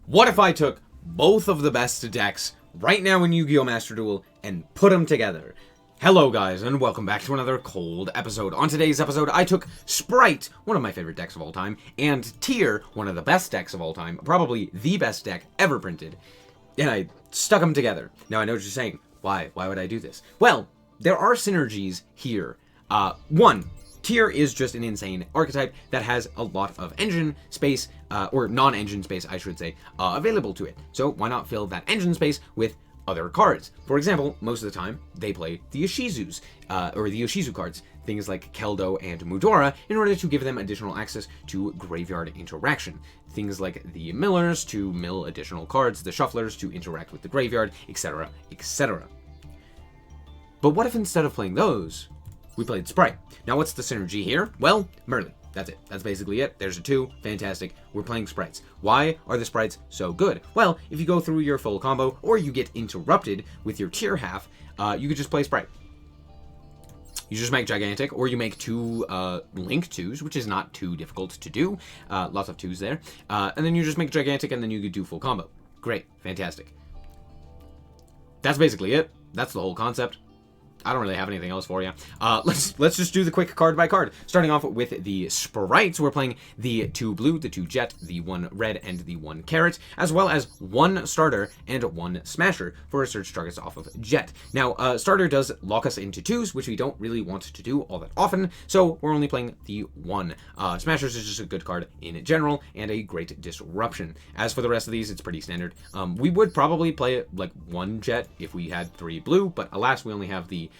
What if I took both of the best decks right now in Yu-Gi-Oh! Master Duel and put them together? Hello guys, and welcome back to another cold episode. On today's episode, I took Spright, one of my favorite decks of all time, and Tear, one of the best decks of all time, probably the best deck ever printed, and I stuck them together. Now I know what you're saying, why would I do this? Well, there are synergies here. One, Tear is just an insane archetype that has a lot of engine space, or non-engine space, I should say, available to it. So why not fill that engine space with other cards? For example, most of the time, they play the Yoshizus, or the Yoshizu cards, things like Keldo and Mudora, in order to give them additional access to graveyard interaction. Things like the Millers to mill additional cards, the Shufflers to interact with the graveyard, etc., etc. But what if instead of playing those, we played Spright? Now what's the synergy here? Well, Merly. That's it. That's basically it. There's a 2. Fantastic. We're playing Sprites. Why are the Sprites so good? Well, if you go through your full combo, or you get interrupted with your tier half, you could just play Spright. You just make Gigantic, or you make 2 Link 2s, which is not too difficult to do. Lots of 2s there. And then you just make Gigantic, and then you could do full combo. Great. Fantastic. That's basically it. That's the whole concept. I don't really have anything else for you. Let's just do the quick card by card. Starting off with the Sprites, we're playing the 2 blue, the 2 jet, the 1 red, and the 1 carrot, as well as 1 starter and 1 smasher for search targets off of jet. Now, starter does lock us into 2s, which we don't really want to do all that often, so we're only playing the 1. Smashers is just a good card in general, and a great disruption. As for the rest of these, it's pretty standard. We would probably play it like 1 jet if we had 3 blue, but alas, we only have the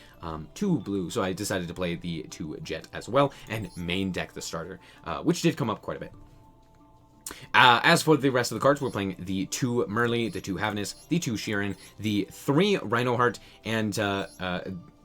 2 blue, so I decided to play the 2 jet as well, and main deck the starter, which did come up quite a bit. As for the rest of the cards, we're playing the 2 Merly, the 2 Havnus, the 2 Sheeran, the 3 Rhinoheart, and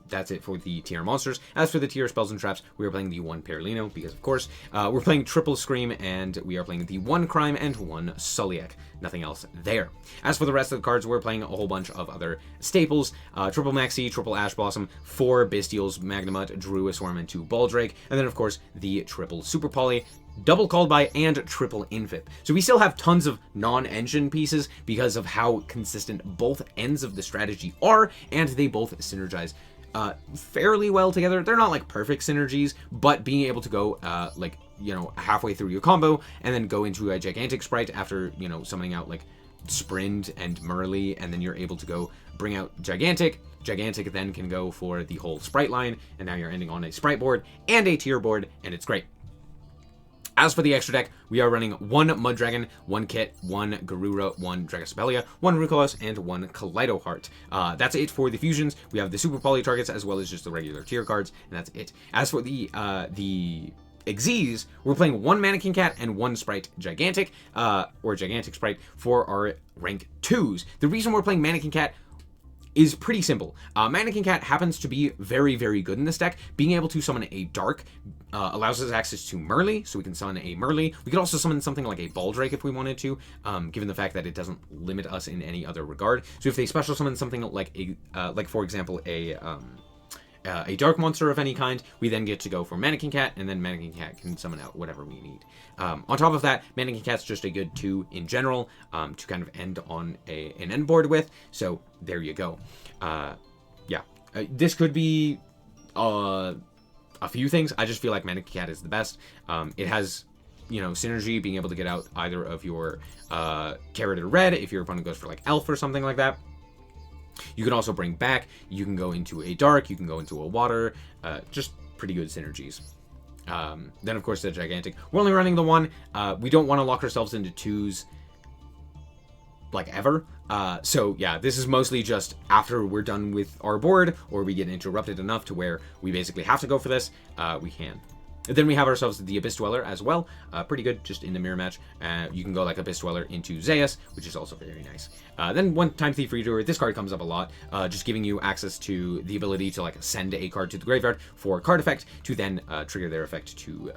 that's it for the tier monsters. As for the tier spells and traps, we are playing the 1 Perlino, because of course, we're playing triple Scream, and we are playing the 1 Crime and 1 Sulliek. Nothing else there. As for the rest of the cards, we're playing a whole bunch of other staples. Triple Maxi, triple Ash Blossom, 4 Bestials, Magnamut, Druisworm, and 2 Baldrake, and then of course, the triple Super Poly, double Called By, and triple Infip. So we still have tons of non-engine pieces because of how consistent both ends of the strategy are, and they both synergize fairly well together. They're not like perfect synergies, but being able to go like, you know, halfway through your combo and then go into a Gigantic Spright after, you know, summoning out like Sprint and Merly, and then you're able to go bring out Gigantic. Gigantic then can go for the whole Spright line, and now you're ending on a Spright board and a tier board, and it's great. As for the extra deck, we are running 1 Mudragon, 1 Kit, 1 Garura, 1 Dragosabelia, 1 Rukolos, and 1 Kaleido Heart. That's it for the fusions. We have the Super Poly targets as well as just the regular tier cards, and that's it. As for the Xyz, we're playing 1 Mannequin Cat and 1 Spright Gigantic, or Gigantic Spright for our rank 2s. The reason we're playing Mannequin Cat is pretty simple. Mannequin Cat happens to be very, very good in this deck. Being able to summon a Dark allows us access to Merly, so we can summon a Merly. We could also summon something like a Baldrake if we wanted to, given the fact that it doesn't limit us in any other regard. So if they special summon something like a, like for example, a dark monster of any kind, we then get to go for Mannequin Cat, and then Mannequin Cat can summon out whatever we need. On top of that, Mannequin Cat's just a good 2 in general to kind of end on an end board with, so there you go. Yeah, this could be a few things. I just feel like Mannequin Cat is the best. It has, you know, synergy, being able to get out either of your carrot or red if your opponent goes for like elf or something like that. You can also bring back, you can go into a dark, you can go into a water, just pretty good synergies. Then of course the Gigantic, we're only running the 1. We don't want to lock ourselves into 2s like ever. So yeah, this is mostly just after we're done with our board, or we get interrupted enough to where we basically have to go for this, we can. Then we have ourselves the Abyss Dweller as well. Pretty good just in the mirror match. You can go like Abyss Dweller into Zeus, which is also very nice. Then 1 Time Thief Reader. This card comes up a lot, just giving you access to the ability to like send a card to the graveyard for card effect to then trigger their effect to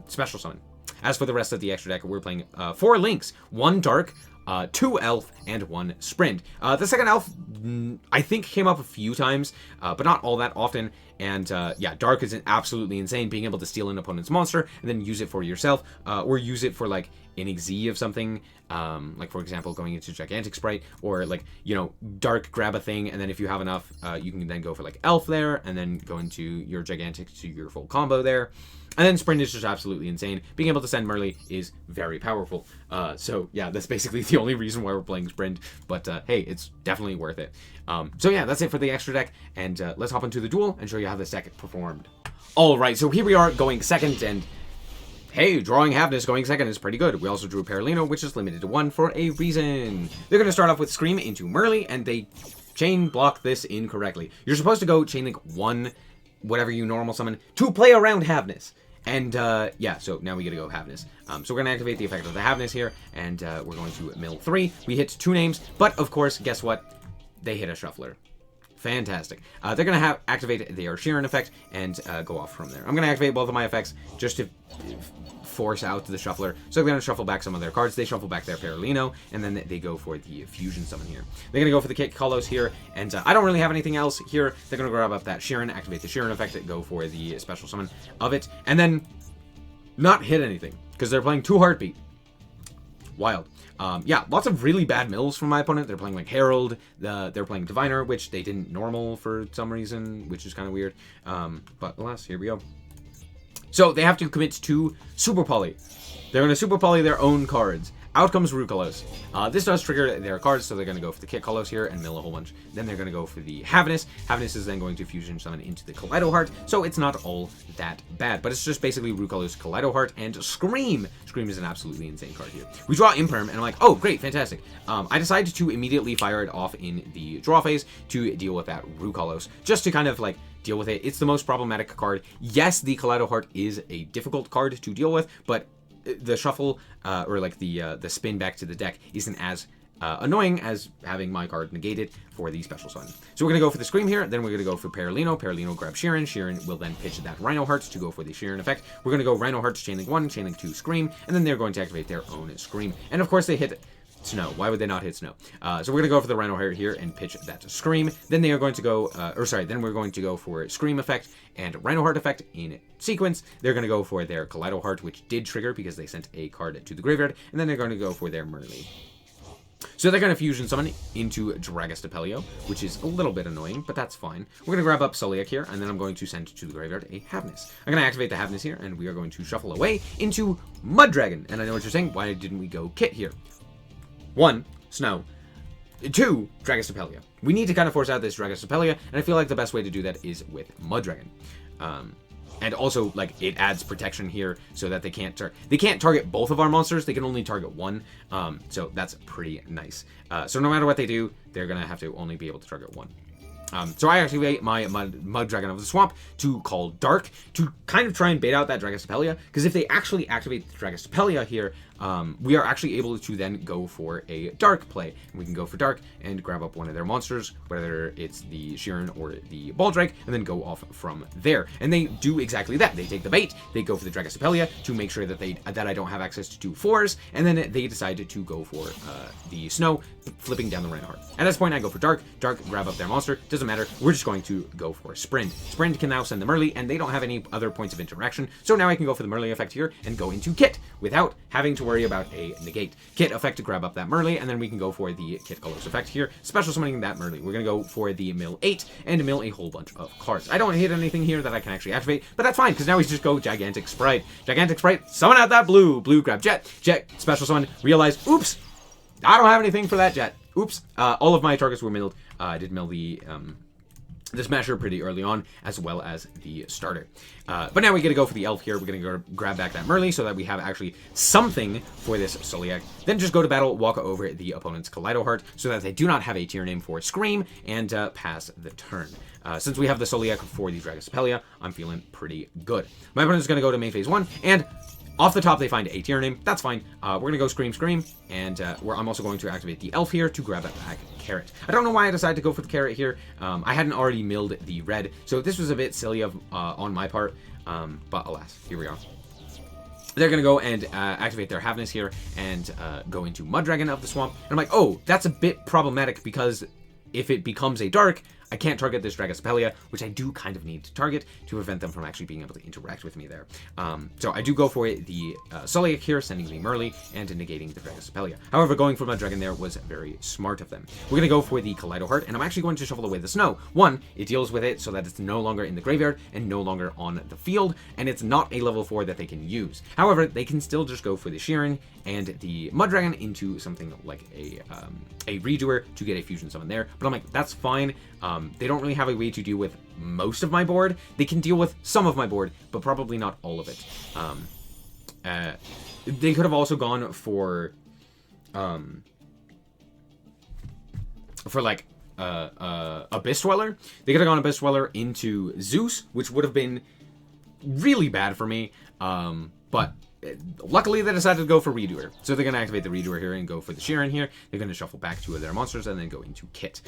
special summon. As for the rest of the extra deck, we're playing 4 Links, 1 Dark, 2 Elf, and 1 Sprint. The second Elf, I think, came up a few times, but not all that often. And yeah, Dark is absolutely insane, being able to steal an opponent's monster and then use it for yourself, or use it for like an XZ of something, like for example going into Gigantic Spright, or like, you know, Dark, grab a thing, and then if you have enough, you can then go for like Elf there, and then go into your Gigantic to your full combo there. And then Sprint is just absolutely insane. Being able to send Merly is very powerful. So yeah, that's basically the only reason why we're playing Sprint, but hey, it's definitely worth it. So yeah, that's it for the extra deck, and let's hop into the duel and show you how this deck performed. Alright, so here we are going second, and hey, drawing Havness going second is pretty good. We also drew Perlino, which is limited to 1 for a reason. They're going to start off with Scream into Merly, and they chain block this incorrectly. You're supposed to go chain link 1, whatever you normal summon, to play around Havness. And yeah, so now we gotta go Havness. So we're gonna activate the effect of the Havness here, and we're going to mill 3. We hit 2 names, but of course, guess what? They hit a Shuffler. Fantastic. They're going to activate their Sheeran effect and go off from there. I'm going to activate both of my effects just to force out the Shuffler. So they're going to shuffle back some of their cards. They shuffle back their Perlino, and then they go for the Fusion Summon here. They're going to go for the Kick Kalos here, and I don't really have anything else here. They're going to grab up that Sheeran, activate the Sheeran effect, go for the Special Summon of it, and then not hit anything, because they're playing 2 Heartbeat. Wild. Yeah, lots of really bad mills from my opponent. They're playing like Herald, they're playing Diviner, which they didn't normal for some reason, which is kind of weird. But alas, here we go. So they have to commit to Super Poly. They're going to Super Poly their own cards. Out comes Rukalos. This does trigger their cards, so they're going to go for the Kick Kalos here and mill a whole bunch. Then they're going to go for the Havness. Havness is then going to Fusion Summon into the Kaleido Heart, so it's not all that bad. But it's just basically Rukalos, Kaleido Heart, and Scream. Scream is an absolutely insane card here. We draw Imperm, and I'm like, oh, great, fantastic. I decided to immediately fire it off in the draw phase to deal with that Rukalos, just to kind of like deal with it. It's the most problematic card. Yes, the Kaleido Heart is a difficult card to deal with, but the shuffle, or like the spin back to the deck isn't as annoying as having my card negated for the special summon. So we're going to go for the Scream here, then we're going to go for Perlino. Perlino grab Sheeran. Sheeran will then pitch that Rhino Heart to go for the Sheeran effect. We're going to go Rhino Heart to Chainlink 1, Chainlink 2, Scream, and then they're going to activate their own Scream. And of course they hit Snow. Why would they not hit Snow? So we're going to go for the Rhino Heart here and pitch that Scream. Then they are going to go, then we're going to go for Scream effect and Rhino Heart effect in sequence. They're going to go for their Kaleido Heart, which did trigger because they sent a card to the graveyard, and then they're going to go for their Merly. So they're going to Fusion Summon into Dragostapelio, which is a little bit annoying, but that's fine. We're going to grab up SnowiKs here, and then I'm going to send to the graveyard a Havness. I'm going to activate the Havness here, and we are going to shuffle away into Muddragon. And I know what you're saying, why didn't we go Kit here? 1, Snow. 2, Dragostapelio. We need to kind of force out this Dragostapelio, and I feel like the best way to do that is with Muddragon. And also, like, it adds protection here so that they can't target both of our monsters. They can only target one. So that's pretty nice. So no matter what they do, they're going to have to only be able to target one. So I activate my Muddragon of the Swamp to call Dark to kind of try and bait out that Dragostapelio. Because if they actually activate the Dragostapelio here, we are actually able to then go for a Dark play. And we can go for Dark and grab up one of their monsters, whether it's the Sheeran or the Baldrake, and then go off from there. And they do exactly that. They take the bait, they go for the Dragostapelio to make sure that I don't have access to 2 4s, and then they decided to go for the Snow, flipping down the Rhino Heart. At this point, I go for Dark. Dark, grab up their monster. Doesn't matter. We're just going to go for Sprint. Sprint can now send the Merly, and they don't have any other points of interaction. So now I can go for the Merly effect here and go into Kit without having to worry about a negate. Kit effect to grab up that Merly, and then we can go for the Kit Kalos effect here, special summoning that Merly. We're going to go for the mill 8 and mill a whole bunch of cards. I don't hit anything here that I can actually activate, but that's fine, because now we just go Gigantic Spright. Gigantic Spright, summon out that blue. Blue, grab Jet. Jet, special summon, realize, oops, I don't have anything for that Jet. Oops. All of my targets were milled. I did mill the Smasher pretty early on, as well as the starter. But now we get to go for the Elf here. We're going to go grab back that Merly so that we have actually something for this SnowiKs. Then just go to battle, walk over the opponent's Kaleido Heart so that they do not have a tier name for Scream, and pass the turn. Since we have the SnowiKs for the Dragostapelio, I'm feeling pretty good. My opponent's going to go to main phase 1, and off the top, they find a tier name. That's fine. We're going to go Scream, Scream, and I'm also going to activate the Elf here to grab that back Carrot. I don't know why I decided to go for the Carrot here. I hadn't already milled the red, so this was a bit silly on my part, but alas, here we are. They're going to go and activate their Havness here and go into Muddragon of the Swamp. And I'm like, oh, that's a bit problematic because if it becomes a Dark, I can't target this Dragostapelia, which I do kind of need to target to prevent them from actually being able to interact with me there. So I do go for the SnowiK here, sending the Merly and negating the Dragostapelia. However, going for my dragon there was very smart of them. We're going to go for the Kaleido Heart, and I'm actually going to shuffle away the snow. One, it deals with it so that it's no longer in the graveyard and no longer on the field, and it's not a level 4 that they can use. However, they can still just go for the Sheeran and the Mud Dragon into something like a Redoer to get a fusion summon there. But I'm like, that's fine. They don't really have a way to deal with most of my board. They can deal with some of my board, but probably not all of it. They could have also gone for like Abyss Dweller. They could have gone Abyss Dweller into Zeus, which would have been really bad for me. But luckily they decided to go for Redoer. So they're going to activate the Redoer here and go for the Sheeran here. They're going to shuffle back 2 of their monsters and then go into Kit.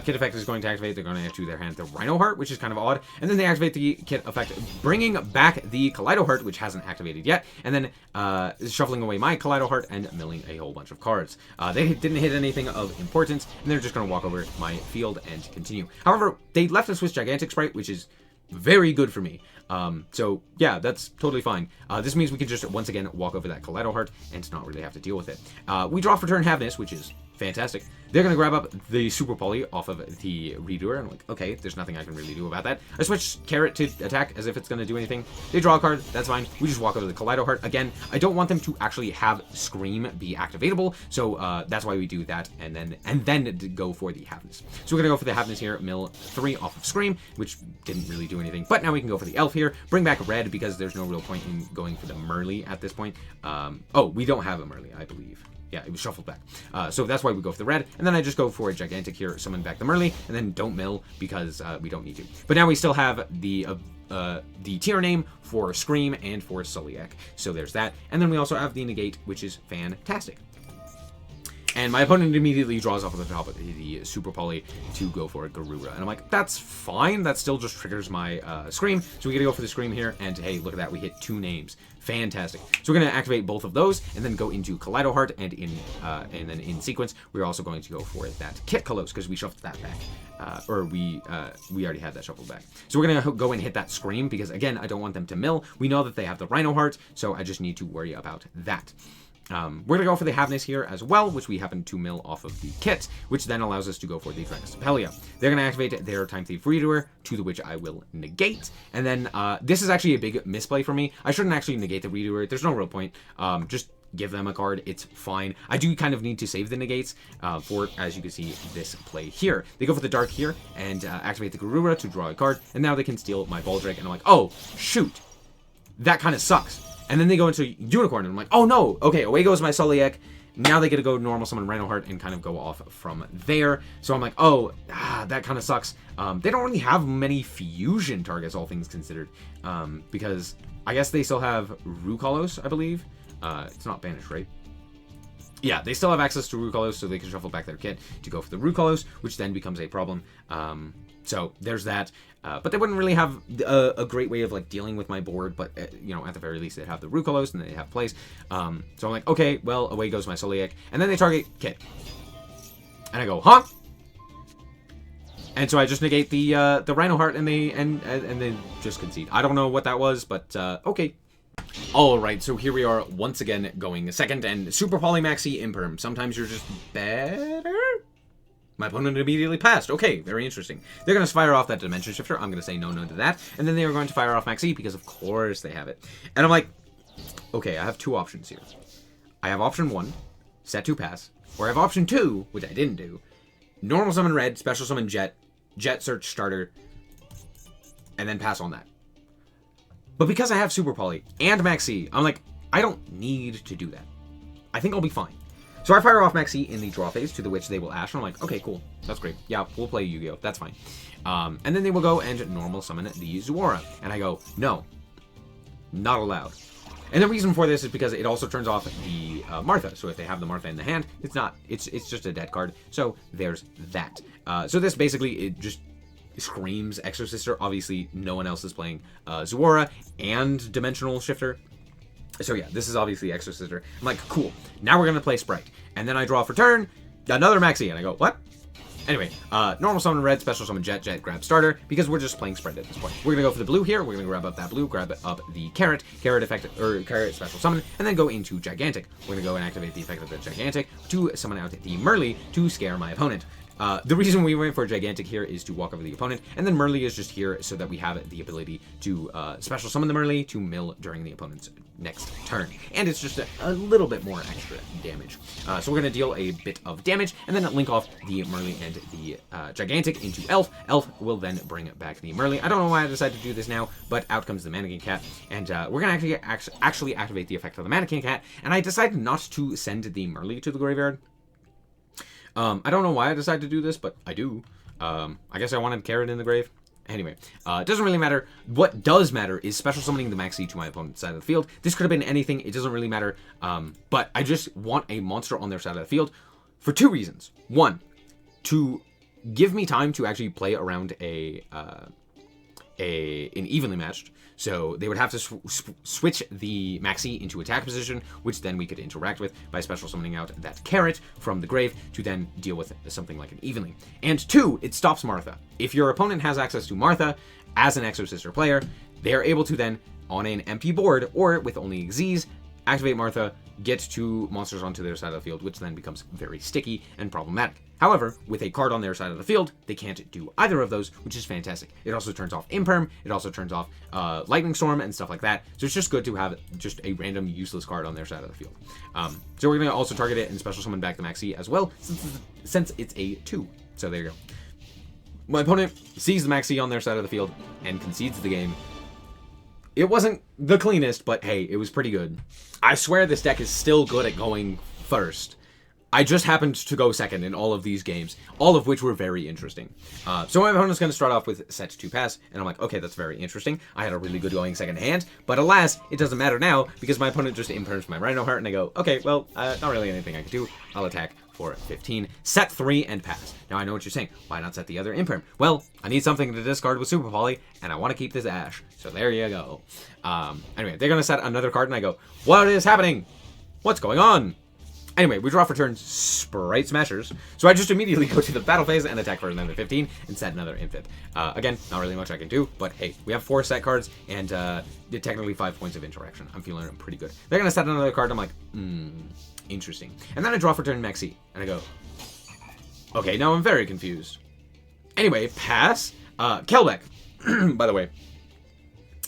Kit effect is going to activate. They're going to add to their hand the Rhino Heart, which is kind of odd. And then they activate the Kit effect, bringing back the Kaleido Heart, which hasn't activated yet. And then shuffling away my Kaleido Heart and milling a whole bunch of cards. They didn't hit anything of importance, and they're just going to walk over my field and continue. However, they left us with Gigantic Spright, which is very good for me. So yeah, that's totally fine. This means we can just once again walk over that Kaleido Heart and not really have to deal with it. We draw for turn Havness, which is fantastic. They're going to grab up the Super Poly off of the Redoer. I'm like, okay, there's nothing I can really do about that. I switch Carrot to attack as if it's going to do anything. They draw a card. That's fine. We just walk over the Kaleido Heart. Again, I don't want them to actually have Scream be activatable, so that's why we do that, and then go for the Havness. So we're going to go for the Havness here, mill 3 off of Scream, which didn't really do anything. But now we can go for the Elf here, bring back Red, because there's no real point in going for the Merly at this point. Oh, we don't have a Merly, I believe. Yeah, it was shuffled back. So that's why we go for the red. And then I just go for a Gigantic here, summon back the Merly, and then don't mill because we don't need to. But now we still have the tier name for Scream and for SnowiK. So there's that. And then we also have the Negate, which is fantastic. And my opponent immediately draws off of the top of the Super Poly to go for a Garura. And I'm like, that's fine. That still just triggers my Scream. So we gotta go for the Scream here. And hey, look at that. We hit 2 names. Fantastic. So we're going to activate both of those and then go into Kaleido Heart. And then in sequence, we're also going to go for that Kit Kalos because we shuffled that back. We already had that shuffled back. So we're going to go and hit that Scream because, again, I don't want them to mill. We know that they have the Rhino Heart, so I just need to worry about that. We're going to go for the Havness here as well, which we happen to mill off of the Kit, which then allows us to go for the Dragostapelia. They're going to activate their Time Thief Redoer, to the which I will negate. And then this is actually a big misplay for me. I shouldn't actually negate the Redoer. There's no real point. Just give them a card. It's fine. I do kind of need to save the negates for, as you can see, this play here. They go for the Dark here and activate the Garura to draw a card. And now they can steal my Baldric. And I'm like, oh, shoot. That kind of sucks. And then they go into Unicorn, and I'm like, oh no, okay, away goes my SnowiK. Now they get to go normal summon Rhino Heart and kind of go off from there. So I'm like, oh, that kind of sucks. They don't really have many fusion targets, all things considered, because I guess they still have Rukalos, I believe. It's not banished, right? Yeah, they still have access to Rukalos, so they can shuffle back their kit to go for the Rukalos, which then becomes a problem. So there's that. But they wouldn't really have a great way of like dealing with my board, but you know, at the very least they have the Rukalos and they have plays. So I'm like, okay, well, away goes my SnowiK, and then they target Kit, and I go, huh? And so I just negate the Rhino Heart, and they just concede. I don't know what that was, but okay. Alright, so here we are once again going second, and Super Polymaxi Imperm. Sometimes you're just better? My opponent immediately passed. Okay, very interesting. They're going to fire off that Dimension Shifter. I'm going to say no to that. And then they are going to fire off Maxi because, of course, they have it. And I'm like, okay, I have 2 options here. I have option 1, set to pass. Or I have option 2, which I didn't do. Normal summon red, special summon Jet, Jet search starter, and then pass on that. But because I have Super Poly and Maxi, I'm like, I don't need to do that. I think I'll be fine. So I fire off Maxi in the draw phase, to the which they will Ash, and I'm like, okay, cool, that's great. Yeah, we'll play Yu-Gi-Oh, that's fine. And then they will go and normal summon the Zuora, and I go, no, not allowed. And the reason for this is because it also turns off the Martha, so if they have the Martha in the hand, it's just a dead card, so there's that. So this basically, it just screams Exorcister. Obviously, no one else is playing Zuora and Dimensional Shifter. So yeah, this is obviously Exorcister. I'm like, cool. Now we're going to play Spright. And then I draw for turn, another Maxi, and I go, what? Anyway, normal summon red, special summon jet, grab starter, because we're just playing Spright at this point. We're gonna go for the blue here, we're gonna grab up that blue, grab up the carrot effect, or carrot special summon, and then go into gigantic. We're gonna go and activate the effect of the gigantic to summon out the Merly to scare my opponent. The reason we went for gigantic here is to walk over the opponent, and then Merly is just here so that we have the ability to special summon the Merly to mill during the opponent's next turn, and it's just a little bit more extra damage. So we're going to deal a bit of damage, and then link off the Merly and the gigantic into Elf. Elf will then bring back the Merly. I don't know why I decided to do this now, but out comes the Mannequin Cat, and we're going to actually activate the effect of the Mannequin Cat, and I decided not to send the Merly to the graveyard. I don't know why I decided to do this, but I do. I guess I wanted Carrot in the grave. Anyway, it doesn't really matter. What does matter is special summoning the Maxi to my opponent's side of the field. This could have been anything. It doesn't really matter. But I just want a monster on their side of the field for two reasons. One, to give me time to actually play around an evenly matched. So they would have to switch the Maxi into attack position, which then we could interact with by special summoning out that carrot from the grave to then deal with something like an evenly. And two, it stops Martha. If your opponent has access to Martha as an Exosister player, they are able to then, on an empty board or with only Xyz, activate Martha, get two monsters onto their side of the field, which then becomes very sticky and problematic. However, with a card on their side of the field, they can't do either of those, which is fantastic. It also turns off Imperm, it also turns off Lightning Storm and stuff like that, so it's just good to have just a random useless card on their side of the field. So we're going to also target it and special summon back the Maxi as well, since it's a 2. So there you go. My opponent sees the Maxi on their side of the field and concedes the game. It wasn't the cleanest, but hey, it was pretty good. I swear this deck is still good at going first. I just happened to go second in all of these games, all of which were very interesting. So my opponent's going to start off with set 2 pass, and I'm like, okay, that's very interesting. I had a really good going second hand, but alas, it doesn't matter now, because my opponent just imperms my Rhino Heart, and I go, okay, well, not really anything I can do. I'll attack for 15, set 3, and pass. Now, I know what you're saying. Why not set the other imperm? Well, I need something to discard with Super Poly, and I want to keep this Ash. So there you go. Anyway, they're going to set another card, and I go, what is happening? What's going on? Anyway, we draw for turn Spright Smashers. So I just immediately go to the battle phase and attack for another 15 and set another Infib. Again, not really much I can do, but hey, we have 4 set cards and technically 5 points of interaction. I'm feeling pretty good. They're going to set another card. I'm like, interesting. And then I draw for turn Maxi, and I go, okay, now I'm very confused. Anyway, pass. Kelbeck, by the way.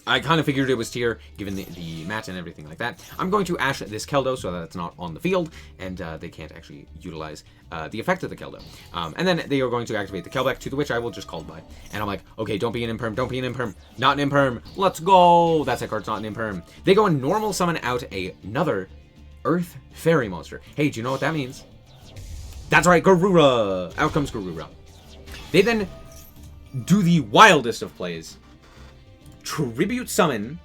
I kind of figured it was tier, given the mat and everything like that. I'm going to Ash this Keldo so that it's not on the field, and they can't actually utilize the effect of the Keldo. And then they are going to activate the Kelbeck, to the which I will just call by. And I'm like, okay, don't be an Imperm, don't be an Imperm, not an Imperm, let's go! That's a card's not an Imperm. They go and normal summon out another Earth Fairy monster. Hey, do you know what that means? That's right, Garura! Out comes Garura. They then do the wildest of plays. Tribute summon,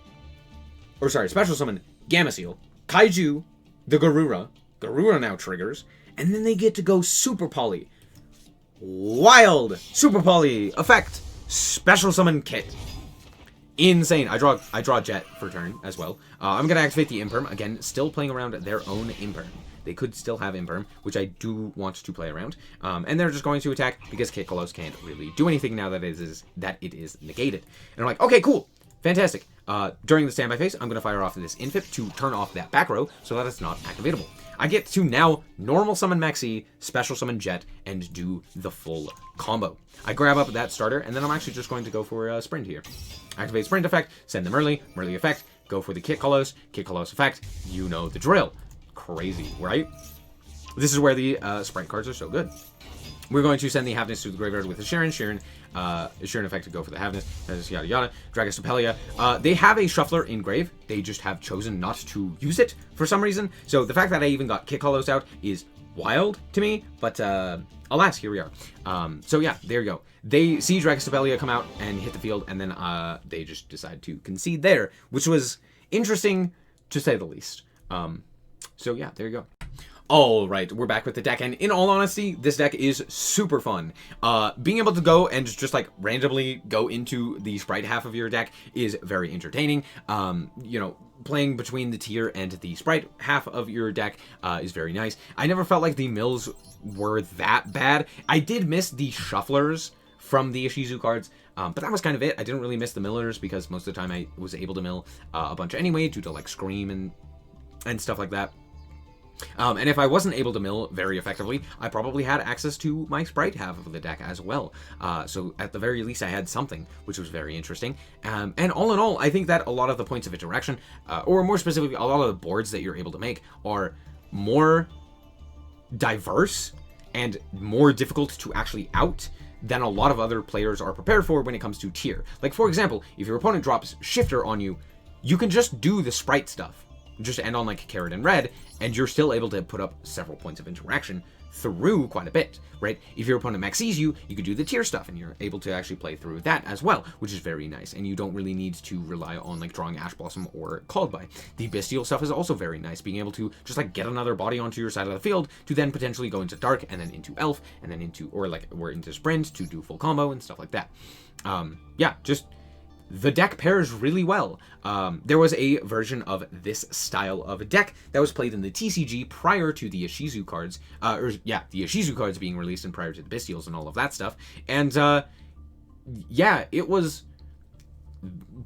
or sorry, special summon Gamma-Seal, Kaiju, the Garura. Garura now triggers, and then they get to go Super Poly. Wild Super Poly effect. Special summon Kit. Insane. I draw Jet for turn as well. I'm gonna activate the Imperm again. Still playing around their own Imperm. They could still have Imperm, which I do want to play around. And they're just going to attack because Kit Kolos can't really do anything now that it is negated. And I'm like, okay, cool. Fantastic. During the standby phase, I'm going to fire off this Infip to turn off that back row so that it's not activatable. I get to now normal summon Maxi, special summon Jet, and do the full combo. I grab up that starter, and then I'm actually just going to go for a Sprint here. Activate Sprint effect, send them Merly effect, go for the Kit Kolos effect. You know the drill. Crazy, right? This is where the Sprite cards are so good. We're going to send the Havness to the graveyard with a Sharon effect to go for the Havness, yada yada. Dragastopelia. They have a Shuffler in grave. They just have chosen not to use it for some reason. So the fact that I even got Kit Kolos out is wild to me. But alas, here we are. So yeah, there you go. They see Dragastopelia come out and hit the field, and then they just decide to concede there, which was interesting to say the least. So yeah, there you go. Alright, we're back with the deck, and in all honesty, this deck is super fun. Being able to go and just like randomly go into the Spright half of your deck is very entertaining. You know, playing between the Tear and the Spright half of your deck is very nice. I never felt like the mills were that bad. I did miss the shufflers from the Ishizu cards, but that was kind of it. I didn't really miss the millers because most of the time I was able to mill a bunch anyway due to like Scream and stuff like that. And if I wasn't able to mill very effectively, I probably had access to my Spright half of the deck as well. So at the very least, I had something, which was very interesting. And all in all, I think that a lot of the points of interaction, or more specifically, a lot of the boards that you're able to make are more diverse and more difficult to actually out than a lot of other players are prepared for when it comes to Tear. Like, for example, if your opponent drops Shifter on you, you can just do the Spright stuff. Just end on like Carrot and Red, and you're still able to put up several points of interaction through quite a bit, right? If your opponent maxes you, you could do the Tear stuff, and you're able to actually play through that as well, which is very nice, and you don't really need to rely on like drawing Ash Blossom or Called By. The Bestial stuff is also very nice, being able to just like get another body onto your side of the field to then potentially go into Dark, and then into Elf, and then into, or like we're into Sprint to do full combo and stuff like that. Yeah, just the deck pairs really well. There was a version of this style of a deck that was played in the TCG prior to the Ishizu cards, the Ishizu cards being released and prior to the Bestials and all of that stuff. And yeah, it was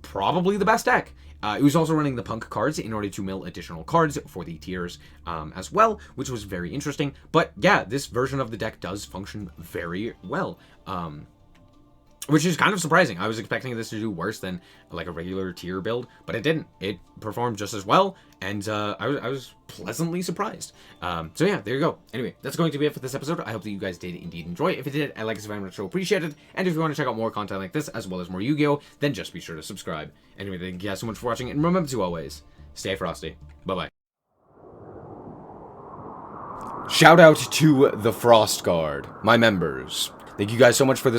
probably the best deck. It was also running the Punk cards in order to mill additional cards for the Tears as well, which was very interesting. But yeah, this version of the deck does function very well. Which is kind of surprising. I was expecting this to do worse than like a regular Tear build, but it didn't. It performed just as well, and I was pleasantly surprised. So yeah, there you go. Anyway, that's going to be it for this episode. I hope that you guys did indeed enjoy it. If you did, I like this very much, so appreciate it. And if you want to check out more content like this, as well as more Yu-Gi-Oh, then just be sure to subscribe. Anyway, thank you guys so much for watching, and remember to always stay frosty. Bye-bye. Shout out to the Frost Guard, my members. Thank you guys so much for this.